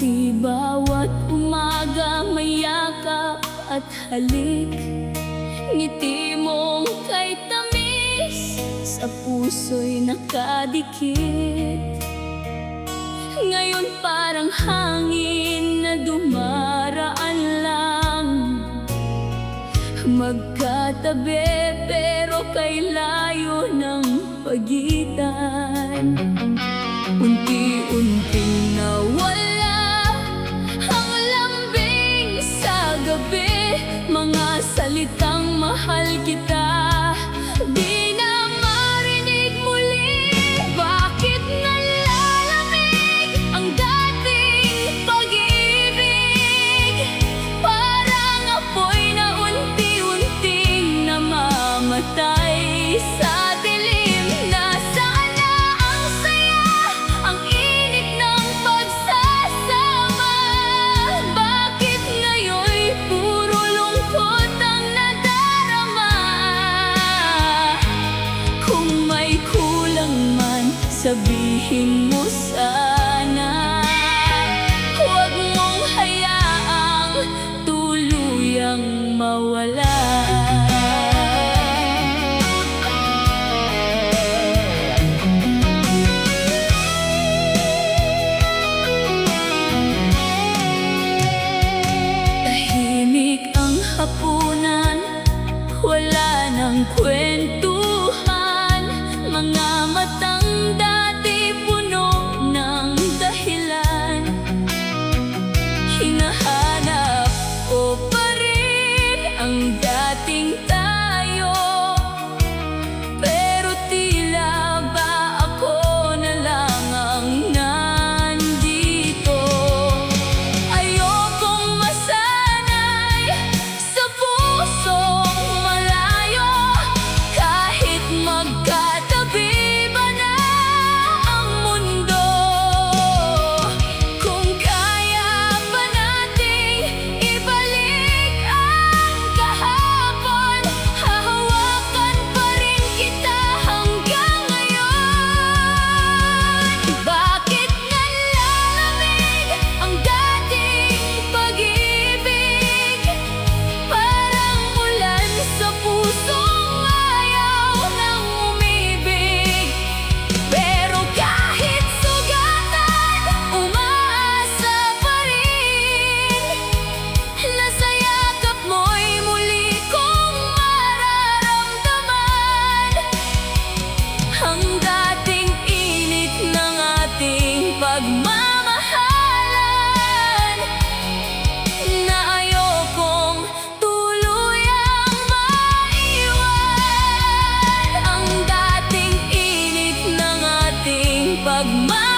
Di bawat umaga may yakap at halik, ngiti mong kay tamis sa puso'y nakadikit. Ngayon parang hangin na dumaraan lang, magkatabi pero kay layo ng pagitan. Unti-unting nawala ang lambing sa gabi, mga salitang mahal kita di na marinig muli. Bakit nalalamig ang dating pag-ibig? Parang apoy na unti-unting namamatay sa dilim. Nasaan na ang saya, ang init ng pagsasama? Bakit ngayon'y puro lungkot ang nadarama? Kung may kulang man, sabihin mo sana. Huwag mong hayaang tuluyang mawala. Tahimik ang hapunan, wala nang kwentuhan, mga matang dati puno ng dahilan. Hinahanap ko pa rin ang dating tayo, pero tila ba ako na lang ang nandito. Ayokong masanay sa pusong malayo, kahit magkatabi ba na ang mundo. Kung kaya ba nating ibalik ang kahapon, hahawakan pa rin kita hanggang ngayon. Bakit nalalamig ang dating pag-ibig? Parang ulan sa pusong ayaw nang umibig. Pero kahit sugatan, umaasa pa rin. Nasa yakap mo'y muli kong mararamdaman ang dating init ng ating pagmamahalan, na ayokong tuluyang maiwan. Ang dating init ng ating pagmamahalan,